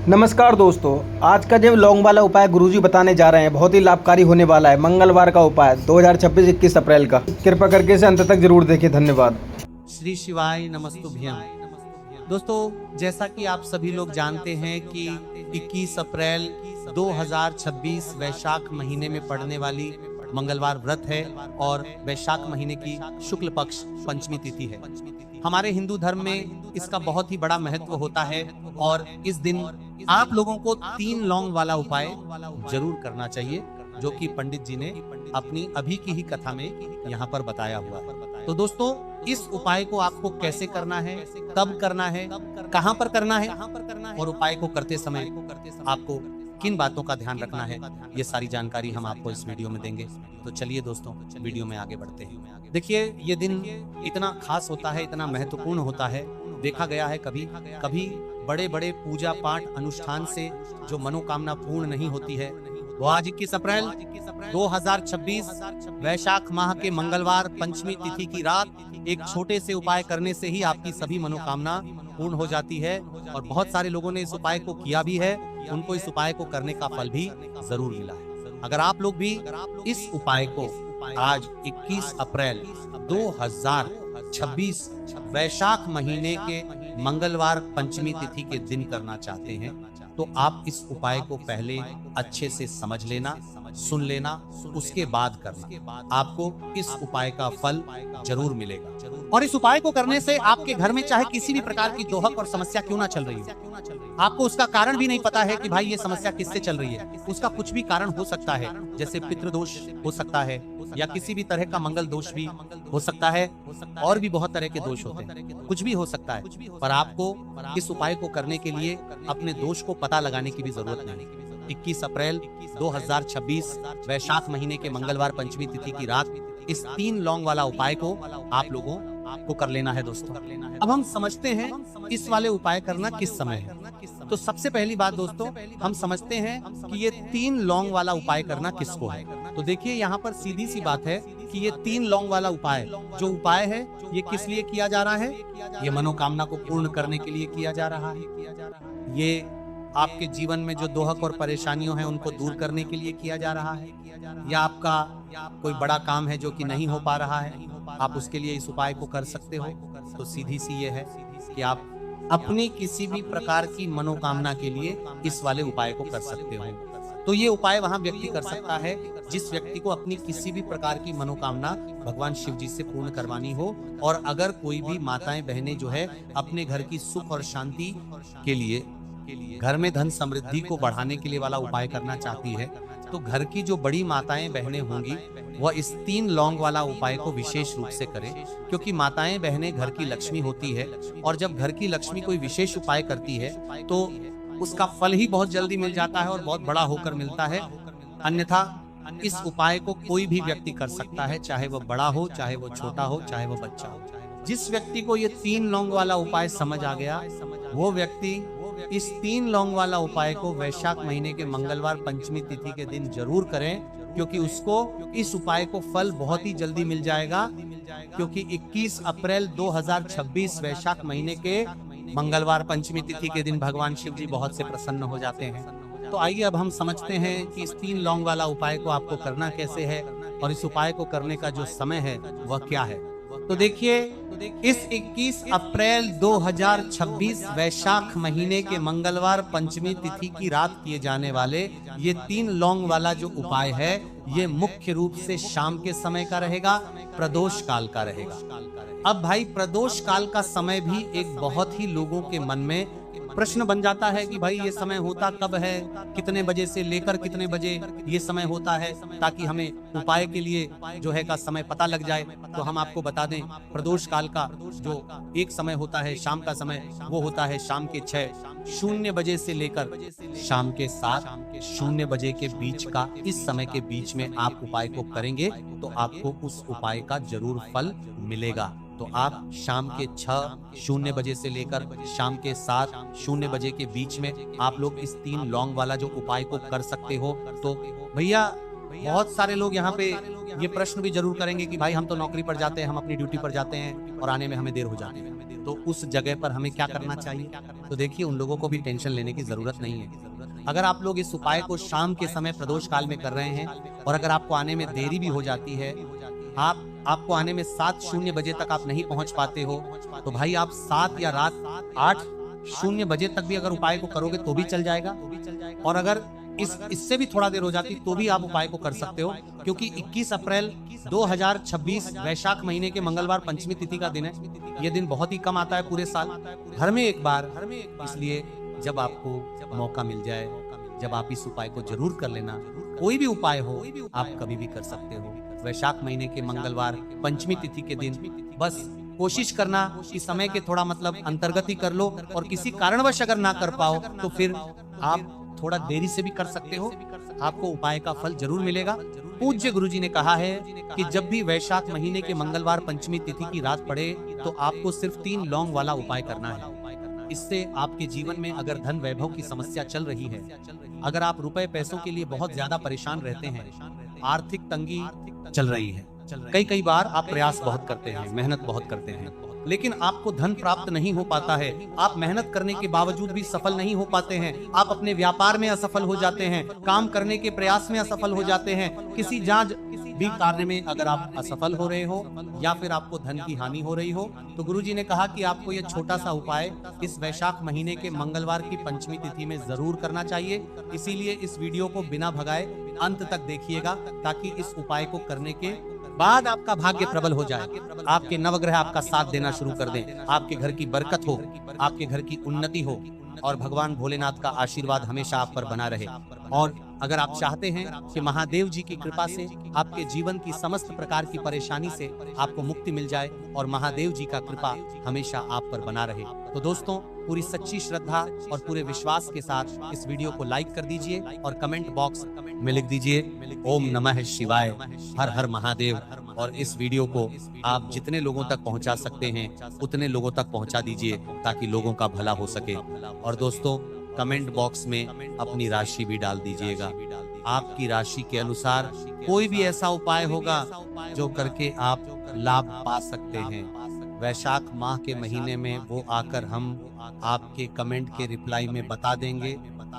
नमस्कार दोस्तों, आज का जो लौंग वाला उपाय गुरुजी बताने जा रहे हैं बहुत ही लाभकारी होने वाला है। मंगलवार का उपाय 2026 21 अप्रैल का। कृपा करके इसे अंत तक जरूर देखें। धन्यवाद। श्री शिवाय नमस्तुभ्यं। दोस्तों, जैसा कि आप सभी लोग जानते हैं कि 21 अप्रैल 2026 वैशाख महीने में पड़ने वाली मंगलवार व्रत है और वैशाख महीने की शुक्ल पक्ष पंचमी तिथि है। हमारे हिंदू धर्म में इसका बहुत ही बड़ा महत्व होता है और इस दिन आप लोगों को 3 लौंग वाला उपाय जरूर करना चाहिए, जो कि पंडित जी ने अपनी अभी की ही कथा में यहाँ पर बताया हुआ है। तो दोस्तों, इस उपाय को आपको कैसे करना है, कब करना है, कहाँ पर करना है और उपाय को करते समय आपको किन बातों का ध्यान रखना है, ये सारी जानकारी हम आपको इस वीडियो में देंगे। तो चलिए दोस्तों, वीडियो में आगे बढ़ते हैं। देखिए, ये दिन इतना खास होता है, इतना महत्वपूर्ण होता है। देखा गया है कभी कभी बड़े बड़े पूजा पाठ अनुष्ठान से जो मनोकामना पूर्ण नहीं होती है, वो आज 21 अप्रैल 2026 वैशाख माह के मंगलवार पंचमी तिथि की रात एक छोटे से उपाय करने से ही आपकी सभी मनोकामना पूर्ण हो जाती है। और बहुत सारे लोगों ने इस उपाय को किया भी है, उनको इस उपाय को करने का फल भी जरूर मिला है। अगर आप लोग भी इस उपाय को आज 21 अप्रैल 2026 वैशाख महीने के मंगलवार पंचमी तिथि के दिन करना चाहते हैं, तो आप इस उपाय को पहले अच्छे से समझ लेना, सुन लेना, उसके बाद करना। आपको इस उपाय का फल जरूर मिलेगा। और इस उपाय को करने से आपके घर में चाहे किसी भी प्रकार की दोहक और समस्या क्यों ना चल रही हो, आपको उसका कारण भी नहीं पता है कि भाई ये समस्या किससे चल रही है, उसका कुछ भी कारण हो सकता है। जैसे पितृदोष हो सकता है या किसी भी तरह का मंगल दोष भी हो सकता है, और भी बहुत तरह के दोष होते हैं, कुछ भी हो सकता है। पर आपको इस उपाय को करने के लिए अपने दोष को पता लगाने की भी जरूरत नहीं। 21 अप्रैल 2026 वैशाख महीने के मंगलवार पंचमी तिथि की रात इस 3 लौंग वाला उपाय को आप लोगों को कर लेना है दोस्तों। अब हम समझते हैं इस वाले उपाय करना किस समय है। तो सबसे पहली बात दोस्तों, हम समझते हैं कि ये 3 लौंग वाला उपाय करना किसको है। तो देखिए, यहाँ पर सीधी सी बात है कि ये 3 लौंग वाला उपाय जो उपाय है, ये किस लिए किया जा रहा है? ये मनोकामना को पूर्ण करने के लिए किया जा रहा है। ये आपके जीवन में जो दोहक और परेशानियों हैं उनको दूर करने के लिए किया जा रहा है, या आपका कोई बड़ा काम है जो कि नहीं हो पा रहा है, आप उसके लिए इस उपाय को कर सकते हो। तो सीधी सी ये है कि आप अपनी किसी भी प्रकार की मनोकामना के लिए इस वाले उपाय को कर सकते हो। तो ये उपाय वहां व्यक्ति कर सकता है जिस व्यक्ति को अपनी किसी भी प्रकार की मनोकामना भगवान शिव जी से पूर्ण करवानी हो। और अगर कोई भी माताएं बहनें जो है अपने घर की सुख और शांति के लिए, घर में धन समृद्धि को बढ़ाने के लिए वाला उपाय करना चाहती है, तो घर की जो बड़ी माताएं बहनें होंगी वह इस 3 लौंग वाला उपाय को विशेष रूप से करें, क्योंकि माताएं बहनें घर की लक्ष्मी होती है। और जब घर की लक्ष्मी कोई विशेष उपाय करती है तो उसका फल ही बहुत जल्दी मिल जाता है और बहुत बड़ा होकर मिलता है। अन्यथा इस उपाय को कोई भी व्यक्ति कर सकता है, चाहे वह बड़ा हो, चाहे वो छोटा हो, चाहे वो बच्चा हो। जिस व्यक्ति को ये 3 लौंग वाला उपाय समझ आ गया, वो व्यक्ति इस 3 लौंग वाला उपाय को वैशाख महीने के मंगलवार पंचमी तिथि के दिन जरूर करें, क्योंकि उसको इस उपाय को फल बहुत ही जल्दी मिल जाएगा। क्योंकि 21 अप्रैल 2026 वैशाख महीने के मंगलवार पंचमी तिथि के दिन भगवान शिव जी बहुत से प्रसन्न हो जाते हैं। तो आइए अब हम समझते हैं कि इस 3 लौंग वाला उपाय को आपको करना कैसे है और इस उपाय को करने का जो समय है वह क्या है। तो देखिए, इस 21 अप्रैल 2026 वैशाख महीने के मंगलवार पंचमी तिथि की रात किए जाने वाले ये 3 लौंग वाला जो उपाय है, ये मुख्य रूप से शाम के समय का रहेगा, प्रदोष काल का रहेगा। अब भाई, प्रदोष काल का समय भी एक बहुत ही लोगों के मन में प्रश्न बन जाता है कि भाई ये समय होता कब है, कितने बजे से लेकर कितने बजे ये समय होता है, ताकि हमें उपाय के लिए जो है का समय पता लग जाए। तो हम आपको बता दें, प्रदोष काल का जो एक समय होता है, शाम का समय, वो होता है शाम के 6:00 बजे से लेकर शाम के 7:00 बजे के बीच का। इस समय के बीच में आप उपाय को करेंगे तो आपको उस उपाय का जरूर फल मिलेगा। तो आप शाम के 6:00 बजे से लेकर शाम के 7:00 बजे के बीच में आप लोग इस 3 लौंग वाला जो उपाय को कर सकते हो। तो भैया, बहुत सारे लोग यहाँ पे ये प्रश्न भी जरूर करेंगे कि भाई हम तो नौकरी पर जाते हैं, हम अपनी ड्यूटी पर जाते हैं और आने में हमें देर हो जाती है। तो उस जगह पर हमें क्या करना चाहिए? तो देखिए, उन लोगों को भी टेंशन लेने की जरूरत नहीं है। अगर आप लोग इस उपाय को शाम के समय प्रदोष काल में कर रहे हैं और अगर आपको आने में देरी भी हो जाती है, आपको आने में 7:00 बजे तक आप नहीं पहुंच पाते हो, तो भाई आप 7 या रात 8:00 बजे तक भी अगर उपाय को करोगे तो भी चल जाएगा। और अगर इससे भी थोड़ा देर हो जाती तो भी आप उपाय को कर सकते हो, क्योंकि 21 अप्रैल 2026 वैशाख महीने के मंगलवार पंचमी तिथि का दिन है। यह दिन बहुत ही कम आता है पूरे साल, घर में एक बार। इसलिए जब आपको मौका मिल जाए, जब आप इस उपाय को जरूर कर लेना। कोई भी उपाय हो आप कभी भी कर सकते हो। वैशाख महीने के मंगलवार पंचमी तिथि के दिन बस कोशिश करना कि समय के थोड़ा मतलब अंतर्गत ही कर लो, और किसी कारणवश अगर ना कर पाओ तो फिर आप थोड़ा देरी से भी कर सकते हो, आपको उपाय का फल जरूर मिलेगा। पूज्य गुरुजी ने कहा है कि जब भी वैशाख महीने के मंगलवार पंचमी तिथि की रात पड़े तो आपको सिर्फ 3 लौंग वाला उपाय करना है। इससे आपके जीवन में अगर धन वैभव की समस्या चल रही है, अगर आप रुपए पैसों के लिए बहुत ज्यादा परेशान रहते हैं, आर्थिक तंगी चल रही है, कई बार आप प्रयास बहुत करते हैं, मेहनत बहुत करते हैं, लेकिन आपको धन प्राप्त नहीं हो पाता है, आप मेहनत करने के बावजूद भी सफल नहीं हो पाते हैं, आप अपने व्यापार में असफल हो जाते हैं, काम करने के प्रयास में असफल हो जाते हैं, किसी भी कार्य में अगर आप असफल हो रहे हो या फिर आपको धन की हानि हो रही हो, तो गुरुजी ने कहा कि आपको यह छोटा सा उपाय इस वैशाख महीने के मंगलवार की पंचमी तिथि में जरूर करना चाहिए। इसीलिए इस वीडियो को बिना भगाए अंत तक देखिएगा, ताकि इस उपाय को करने के बाद आपका भाग्य प्रबल हो जाए, आपके नवग्रह आपका साथ देना शुरू कर दें, आपके घर की बरकत हो, आपके घर की उन्नति हो, और भगवान भोलेनाथ का आशीर्वाद हमेशा आप पर बना रहे। और अगर आप चाहते हैं कि महादेव जी की कृपा से आपके जीवन की समस्त प्रकार की परेशानी से आपको मुक्ति मिल जाए और महादेव जी का कृपा हमेशा आप पर बना रहे, तो दोस्तों पूरी सच्ची श्रद्धा और पूरे विश्वास के साथ इस वीडियो को लाइक कर दीजिए और कमेंट बॉक्स में लिख दीजिए ओम नमः शिवाय, हर हर महादेव। और इस वीडियो को आप जितने लोगों तक पहुंचा सकते हैं उतने लोगों तक पहुंचा दीजिए, ताकि लोगों का भला हो सके। और दोस्तों कमेंट बॉक्स में अपनी राशि भी डाल दीजिएगा। आपकी राशि के अनुसार कोई भी ऐसा उपाय होगा जो करके आप लाभ पा सकते हैं। वैशाख माह के महीने में वो आकर हम आपके कमेंट के रिप्लाई में बता देंगे,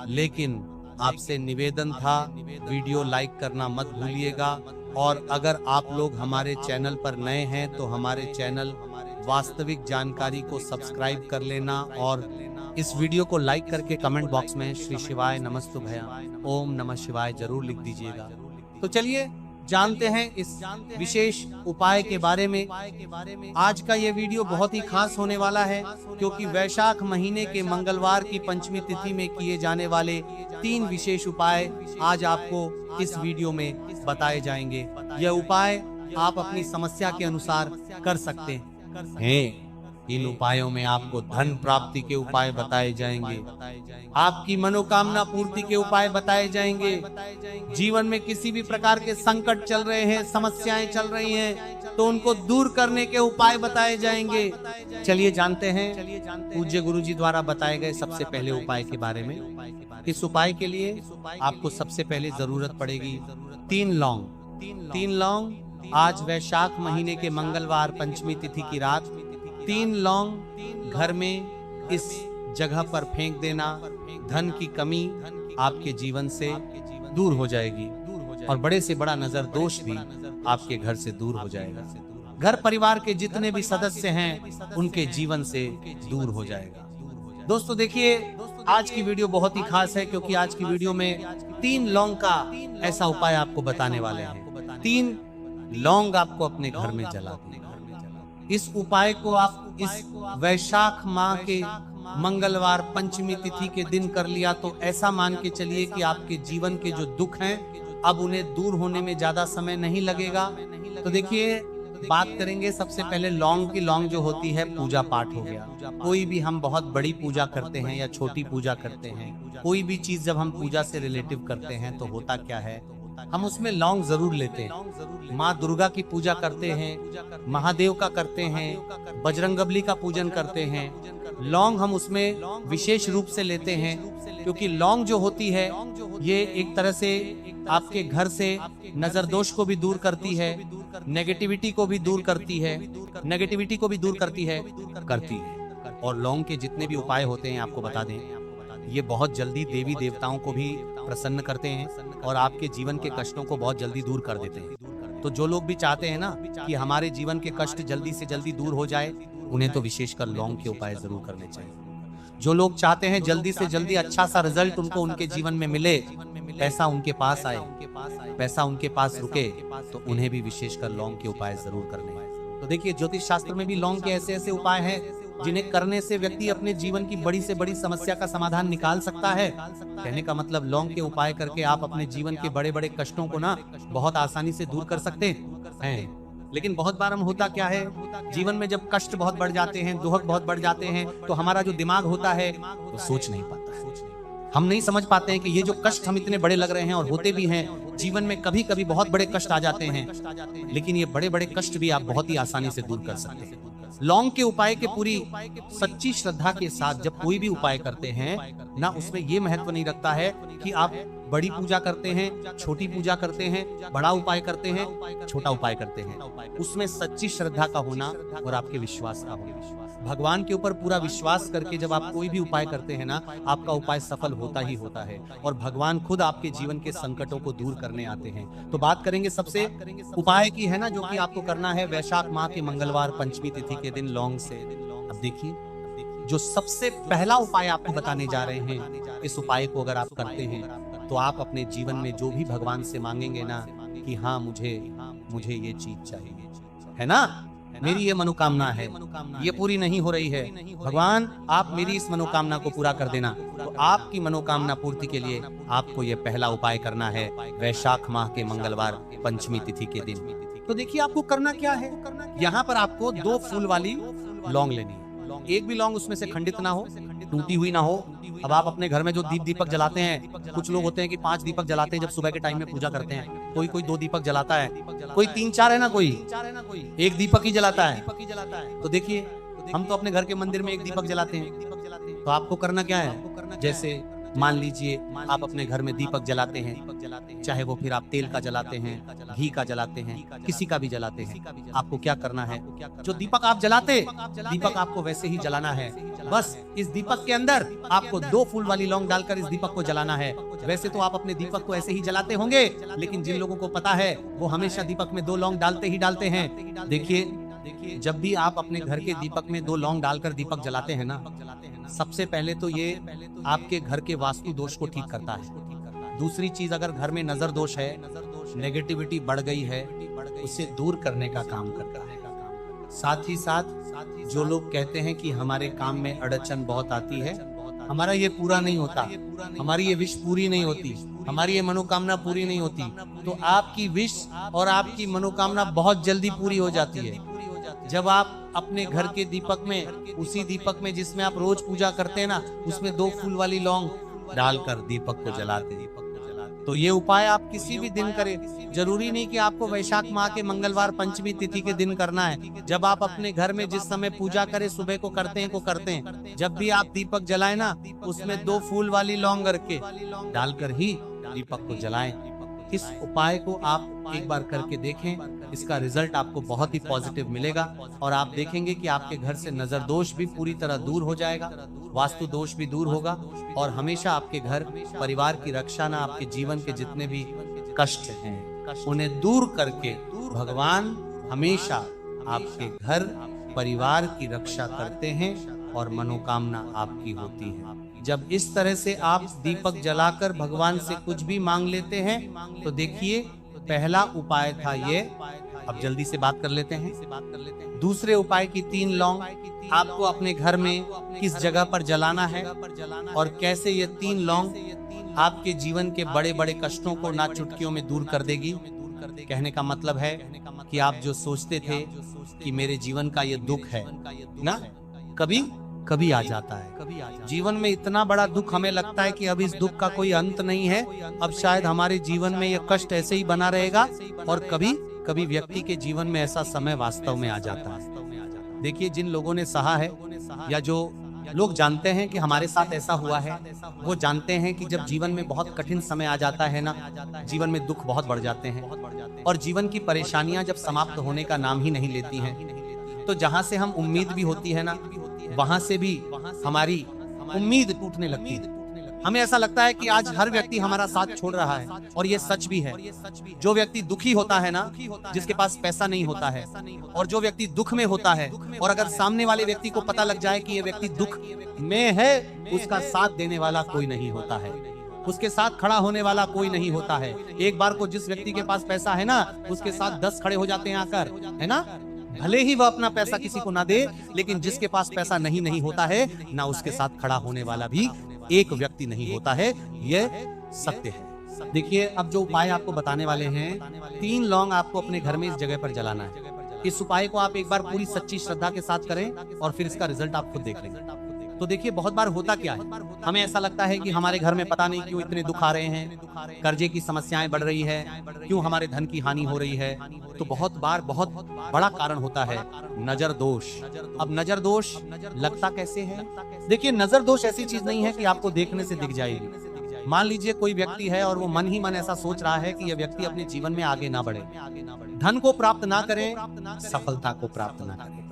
लेकिन आपसे निवेदन था वीडियो लाइक करना मत भूलिएगा। और अगर आप लोग हमारे चैनल पर नए हैं तो हमारे चैनल वास्तविक जानकारी को सब्सक्राइब कर लेना, और इस वीडियो को लाइक करके कमेंट बॉक्स में श्री शिवाय नमस्तुभ्यं ओम नमः शिवाय जरूर लिख दीजिएगा। तो चलिए जानते हैं इस विशेष उपाय के बारे में। आज का ये वीडियो बहुत ही खास होने वाला है, क्योंकि वैशाख महीने के मंगलवार की पंचमी तिथि में किए जाने वाले 3 विशेष उपाय आज आपको इस वीडियो में बताए जाएंगे। यह उपाय आप अपनी समस्या के अनुसार कर सकते हैं। इन उपायों में आपको धन प्राप्ति के उपाय बताए जाएंगे, आपकी मनोकामना पूर्ति के उपाय बताए जाएंगे, जीवन में किसी भी प्रकार के संकट चल रहे हैं, समस्याएं चल रही हैं, तो उनको दूर करने के उपाय बताए जाएंगे। चलिए जानते हैं पूज्य गुरुजी द्वारा बताए गए सबसे पहले उपाय के बारे में। इस उपाय के लिए आपको सबसे पहले जरूरत पड़ेगी 3 लौंग। 3 लौंग आज वैशाख महीने के मंगलवार पंचमी तिथि की रात 3 लौंग घर में इस जगह पर फेंक देना। धन की कमी आपके जीवन से दूर हो जाएगी और बड़े से बड़ा नजर दोष भी आपके घर से दूर हो जाएगा। घर परिवार के जितने भी सदस्य हैं उनके जीवन से दूर हो जाएगा। दोस्तों देखिए, आज की वीडियो बहुत ही खास है, क्योंकि आज की वीडियो में 3 लौंग का ऐसा उपाय आपको बताने वाले हैं। 3 लौंग आपको अपने घर में जला दें। इस उपाय को आप इस वैशाख माह के मंगलवार पंचमी तिथि के दिन कर लिया तो ऐसा मान के चलिए कि आपके जीवन के जो दुख हैं अब उन्हें दूर होने में ज्यादा समय नहीं लगेगा। तो देखिए, बात करेंगे सबसे पहले लौंग की। लौंग जो होती है पूजा पाठ हो गया। कोई भी हम बहुत बड़ी पूजा करते हैं या छोटी पूजा करते हैं, कोई भी चीज जब हम पूजा से रिलेटिव करते हैं तो होता क्या है, हम उसमें लौंग जरूर लेते हैं। माँ दुर्गा की पूजा करते हैं, महादेव का करते हैं, बजरंगबली का पूजन करते हैं। लौंग हम उसमें विशेष रूप से लेते हैं, क्योंकि लौंग जो होती है ये एक तरह से आपके घर से नजर दोष को भी दूर करती है, नेगेटिविटी को भी दूर करती है, करती है। और लौंग के जितने भी उपाय होते हैं आपको बता दें, ये बहुत जल्दी देवी देवताओं को भी प्रसन्न करते हैं और आपके जीवन के कष्टों को बहुत जल्दी दूर कर देते हैं। तो जो लोग भी चाहते हैं ना कि हमारे जीवन के कष्ट जल्दी से जल्दी दूर हो जाए, उन्हें तो विशेषकर लौंग के उपाय जरूर करने चाहिए। जो लोग चाहते हैं जल्दी से जल्दी अच्छा सा रिजल्ट उनको उनके जीवन में मिले, पैसा उनके पास आए, पैसा उनके पास रुके, तो उन्हें भी विशेषकर लौंग के उपाय जरूर करने हैं। तो देखिए, ज्योतिष शास्त्र में भी लौंग के ऐसे ऐसे उपाय हैं जिन्हें करने से व्यक्ति अपने जीवन की बड़ी से बड़ी समस्या का समाधान निकाल सकता है। कहने का मतलब, लौंग के उपाय करके आप अपने जीवन के बड़े बड़े कष्टों को ना बहुत आसानी से दूर कर सकते हैं। लेकिन बहुत बार हम होता क्या है, जीवन में जब कष्ट बहुत बढ़ जाते हैं, दुख बहुत बढ़ जाते हैं, तो हमारा जो दिमाग होता है वो सोच नहीं पाता है। हम नहीं समझ पाते हैं कि ये जो कष्ट हम इतने बड़े लग रहे हैं और होते भी हैं, जीवन में कभी कभी बहुत बड़े कष्ट आ जाते हैं, लेकिन ये बड़े बड़े कष्ट भी आप बहुत ही आसानी से दूर कर सकते हैं। लौंग के उपाय के पूरी सच्ची श्रद्धा के साथ जब कोई भी उपाय करते हैं ना, उसमें ये महत्व नहीं रखता है कि आप बड़ी पूजा करते हैं, छोटी पूजा करते हैं, बड़ा उपाय करते हैं, छोटा उपाय करते हैं। उसमें सच्ची श्रद्धा का होना और आपके विश्वास का होना। भगवान के ऊपर पूरा विश्वास करके जब आप कोई भी उपाय करते हैं ना, आपका उपाय सफल होता ही होता है और भगवान खुद आपके जीवन के संकटों को दूर करने आते हैं। तो बात करेंगे सबसे उपाय की, है ना, जो कि आपको करना है वैशाख माह के मंगलवार पंचमी तिथि के दिन लौंग से। अब देखिए, जो सबसे पहला उपाय आपको बताने जा रहे हैं, इस उपाय को अगर आप करते हैं तो आप अपने जीवन में जो भी भगवान से मांगेंगे ना कि हाँ मुझे ये चीज चाहिए, है ना, मेरी ये मनोकामना है, ये पूरी नहीं हो रही है, भगवान आप मेरी इस मनोकामना को पूरा कर देना। तो आपकी मनोकामना पूर्ति के लिए आपको ये पहला उपाय करना है वैशाख माह के मंगलवार पंचमी तिथि के दिन। तो देखिए, आपको करना क्या है, यहाँ पर आपको 2 फूल वाली लौंग लेनी है। एक भी लौंग उसमें से खंडित ना हो, टूटी हुई ना हो। अब आप अपने घर में जो दीपक जलाते हैं, कुछ लोग होते हैं कि 5 दीपक जलाते हैं जब सुबह के टाइम में पूजा करते हैं, कोई 2 दीपक जलाता है, कोई 3-4 है ना, कोई 1 दीपक ही जलाता है। तो देखिए, हम तो अपने घर के मंदिर में 1 दीपक जलाते हैं। तो आपको करना क्या है, जैसे मान लीजिए आप अपने घर में दीपक जलाते हैं, चाहे वो फिर आप तेल का जलाते हैं, घी का जलाते हैं, किसी का भी जलाते हैं, आपको क्या करना है, जो दीपक आप जलाते, दीपक आपको वैसे ही जलाना है। बस इस दीपक के अंदर आपको 2 फूल वाली लौंग डालकर इस दीपक को जलाना है। वैसे तो आप अपने दीपक को ऐसे ही जलाते होंगे, लेकिन जिन लोगों को पता है वो हमेशा दीपक में 2 लौंग डालते ही डालते हैं। देखिए, जब भी आप अपने घर के दीपक में 2 लौंग डालकर दीपक जलाते हैं ना, सबसे पहले तो ये आपके घर के वास्तु दोष को ठीक करता है। दूसरी चीज, अगर घर में नजर दोष है, नेगेटिविटी बढ़ गई है, उसे दूर करने का काम करता है। साथ ही साथ जो लोग कहते हैं कि हमारे काम में अड़चन बहुत आती है, हमारा ये पूरा नहीं होता, हमारी ये विश पूरी नहीं होती, हमारी ये मनोकामना पूरी नहीं होती, तो आपकी विश और आपकी मनोकामना बहुत जल्दी पूरी हो जाती है जब आप अपने घर के दीपक में, उसी दीपक में जिसमें आप रोज पूजा करते हैं ना, उसमें 2 फूल वाली लौंग डालकर दीपक को जलाते हैं। तो ये उपाय आप किसी भी दिन करें, जरूरी नहीं कि आपको वैशाख माह के मंगलवार पंचमी तिथि के दिन करना है। जब आप अपने घर में जिस समय पूजा करें, सुबह को करते हैं, जब भी आप दीपक जलाएं ना, उसमें 2 फूल वाली लौंग करके डालकर ही दीपक को जलाएं। इस उपाय को आप एक बार करके देखें, इसका रिजल्ट आपको बहुत ही पॉजिटिव मिलेगा और आप देखेंगे कि आपके घर से नजर दोष भी पूरी तरह दूर हो जाएगा, वास्तु दोष भी दूर होगा और हमेशा आपके घर परिवार की रक्षा ना, आपके जीवन के जितने भी कष्ट हैं उन्हें दूर करके भगवान हमेशा आपके घर परिवार की रक्षा करते हैं और मनोकामना आपकी होती है। जब इस तरह से आप दीपक जलाकर भगवान से कुछ भी मांग लेते हैं, तो देखिए, पहला उपाय था ये। अब जल्दी से बात कर लेते हैं दूसरे उपाय की। 3 लौंग आपको अपने घर में किस जगह पर जलाना है और कैसे ये 3 लौंग आपके जीवन के बड़े बड़े कष्टों को ना चुटकियों में दूर कर देगी। कहने का मतलब है कि आप जो सोचते थे कि मेरे जीवन का ये दुख है ना, कभी आ जाता है। जीवन में इतना बड़ा दुख हमें लगता है कि अब इस दुख का कोई अंत नहीं है, अब शायद हमारे जीवन में ये कष्ट ऐसे ही बना रहेगा, और कभी व्यक्ति के जीवन में ऐसा समय वास्तव में आ जाता है। देखिए, जिन लोगों ने सहा है या जो लोग जानते हैं कि हमारे साथ ऐसा हुआ है, वो जानते हैं कि जब जीवन में बहुत कठिन समय आ जाता है ना, जीवन में दुख बहुत बढ़ जाते हैं और जीवन की परेशानियां जब समाप्त होने का नाम ही नहीं लेती हैं, तो जहां से हम उम्मीद भी होती है ना, वहां से भी हमारी उम्मीद टूटने लगती है। हमें ऐसा लगता है कि आज हर व्यक्ति हमारा साथ छोड़ रहा है, और ये सच भी है। जो व्यक्ति दुखी होता है ना, जिसके पास पैसा नहीं होता है, और जो व्यक्ति दुख में होता है, और अगर सामने वाले व्यक्ति को पता लग जाए कि ये व्यक्ति दुख में है, उसका साथ देने वाला कोई नहीं होता है, उसके साथ खड़ा होने वाला कोई नहीं होता है। एक बार को जिस व्यक्ति के पास पैसा है ना, उसके साथ 10 खड़े हो जाते हैं आकर, है ना। भले ही वह अपना पैसा किसी को ना दे, लेकिन जिसके पास पैसा नहीं होता है ना, उसके साथ खड़ा होने वाला भी एक व्यक्ति नहीं होता है। यह सत्य है। देखिए, अब जो उपाय आपको बताने वाले हैं, 3 लौंग आपको अपने घर में इस जगह पर जलाना है। इस उपाय को आप एक बार पूरी सच्ची श्रद्धा के साथ करें, और फिर इसका रिजल्ट आप खुद देख लेंगे। तो देखिए, बहुत बार होता क्या है, हमें ऐसा लगता है कि हमारे घर में पता नहीं क्यों इतने दुख आ रहे हैं, कर्जे की समस्याएं बढ़ रही है, क्यों हमारे धन की हानि हो रही है। तो बहुत बार बहुत बड़ा कारण होता है नजर दोष। अब नजर दोष लगता कैसे है? देखिए, नजर दोष ऐसी चीज नहीं है कि आपको देखने से दिख जाएगी। मान लीजिए कोई व्यक्ति है और वो मन ही मन ऐसा सोच रहा है कि यह व्यक्ति अपने जीवन में आगे ना बढ़े, धन को प्राप्त ना करे, सफलता को प्राप्त ना करे,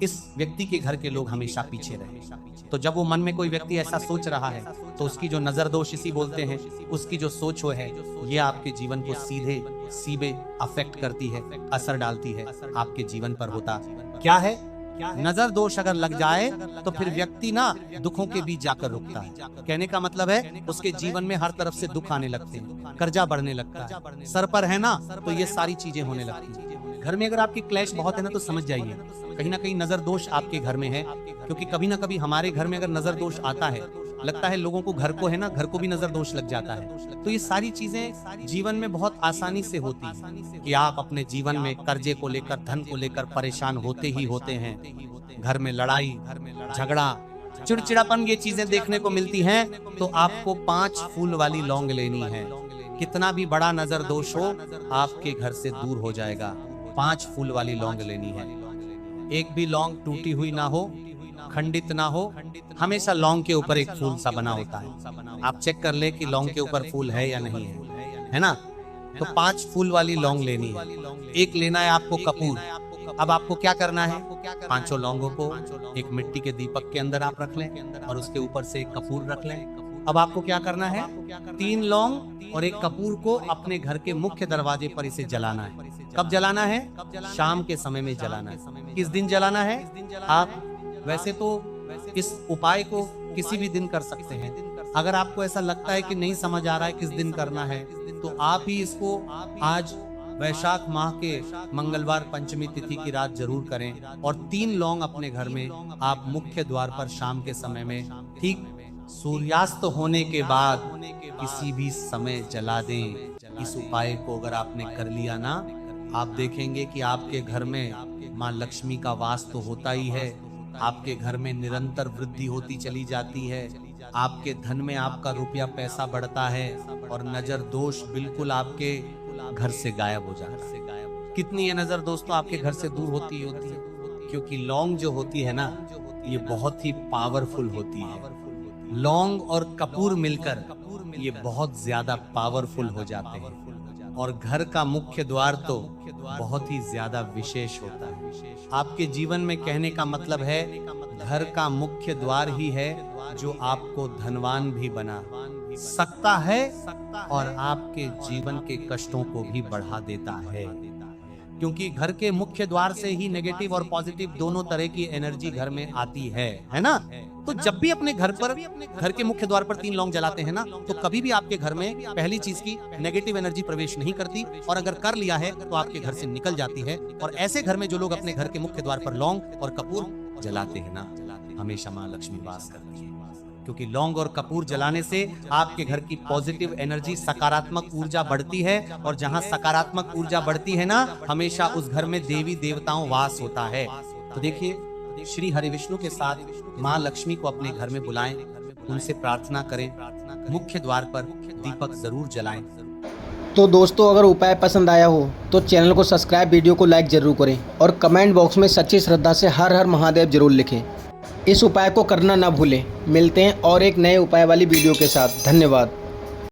इस व्यक्ति के घर के लोग हमेशा पीछे रहे। तो जब वो मन में कोई व्यक्ति ऐसा सोच रहा है, तो उसकी जो नजर दोष इसी बोलते हैं, उसकी जो सोच हो है, ये आपके जीवन को सीधे अफेक्ट करती है, असर डालती है। आपके जीवन पर होता क्या है? नजर दोष अगर लग जाए तो फिर व्यक्ति ना दुखों के बीच जाकर रुकता है। कहने का मतलब है, उसके जीवन में हर तरफ से दुख आने लगते हैं, कर्जा बढ़ने लगता है, सर पर है ना, तो ये सारी चीजें होने लगती हैं। घर में अगर आपकी क्लैश बहुत है ना, तो समझ जाइए कहीं ना कहीं नजर दोष आपके घर में है। क्योंकि कभी ना कभी हमारे घर में अगर नजर दोष आता है, लगता है लोगों को घर को है ना, घर को भी नजर दोष लग जाता है। तो ये सारी चीजें जीवन में बहुत आसानी से होती है कि आप अपने जीवन में कर्जे को लेकर, धन को लेकर परेशान होते ही होते हैं। घर में लड़ाई, झगड़ा, चिड़चिड़ापन, ये चीजें देखने को मिलती हैं। तो आपको 5 फूल वाली लौंग लेनी है। कितना भी बड़ा नजर दोष हो, आपके घर से दूर हो जाएगा। 5 फूल वाली लौंग लेनी है। एक भी लौंग टूटी हुई ना हो, खंडित ना हो, हमेशा लौंग के ऊपर एक फूल सा बना होता है। आप चेक कर ले कि लौंग के ऊपर फूल है या नहीं है ना। तो 5 फूल वाली लौंग लेनी है। एक लेना है आपको कपूर। अब आपको क्या करना है, 5 लौंगों को एक मिट्टी के दीपक के अंदर आप रख लें, और उसके ऊपर से एक कपूर रख लें। अब आपको क्या करना है, 3 लौंग और एक कपूर को अपने घर के मुख्य दरवाजे पर इसे जलाना है। कब जलाना है? शाम के समय में जलाना है। किस दिन जलाना है? आप वैसे तो इस उपाय को किसी भी दिन कर सकते हैं। अगर आपको ऐसा लगता है कि नहीं समझ आ रहा है किस दिन करना है, तो आप ही इसको आज वैशाख माह के मंगलवार पंचमी तिथि की रात जरूर करें, और 3 लौंग अपने घर में आप मुख्य द्वार पर शाम के समय में, ठीक सूर्यास्त होने के बाद किसी भी समय जला दें। इस उपाय को अगर आपने कर लिया ना, आप देखेंगे कि आपके घर में माँ लक्ष्मी का वास तो होता ही है, आपके घर में निरंतर वृद्धि होती चली जाती है, आपके धन में आपका रुपया पैसा बढ़ता है, और नजर दोष बिल्कुल आपके घर से गायब हो जाता है। कितनी ये नजर दोष तो आपके घर से दूर होती है, क्योंकि लौंग जो होती है ना, ये बहुत ही पावरफुल होती है। लौंग और कपूर मिलकर ये बहुत ज्यादा पावरफुल हो जाते हैं, और घर का मुख्य द्वार तो बहुत ही ज्यादा विशेष होता है। आपके जीवन में कहने का मतलब है, घर का मुख्य द्वार ही है जो आपको धनवान भी बना सकता है, और आपके जीवन के कष्टों को भी बढ़ा देता है। क्योंकि घर के मुख्य द्वार से ही नेगेटिव और पॉजिटिव दोनों तरह की एनर्जी घर में आती है ना। तो जब भी अपने घर पर, घर के मुख्य द्वार पर 3 लौंग जलाते हैं ना, तो कभी भी आपके घर में पहली चीज की नेगेटिव एनर्जी प्रवेश नहीं करती, और अगर कर लिया है तो आपके घर से निकल जाती है। और ऐसे घर में जो लोग अपने घर के मुख्य द्वार पर लौंग और कपूर जलाते हैं ना, हमेशा माँ लक्ष्मी वास करती है। क्योंकि लौंग और कपूर जलाने से आपके घर की पॉजिटिव एनर्जी, सकारात्मक ऊर्जा बढ़ती है, और जहां सकारात्मक ऊर्जा बढ़ती है ना, हमेशा उस घर में देवी देवताओं वास होता है। तो देखिए, श्री हरि विष्णु के साथ माँ लक्ष्मी को अपने घर में बुलाएं, उनसे प्रार्थना करें, मुख्य द्वार पर दीपक जरूर जलाएं। तो दोस्तों, अगर उपाय पसंद आया हो तो चैनल को सब्सक्राइब, वीडियो को लाइक जरूर करें, और कमेंट बॉक्स में सच्ची श्रद्धा से हर हर महादेव जरूर लिखें। इस उपाय को करना ना भूलें। मिलते हैं और एक नए उपाय वाली वीडियो के साथ। धन्यवाद।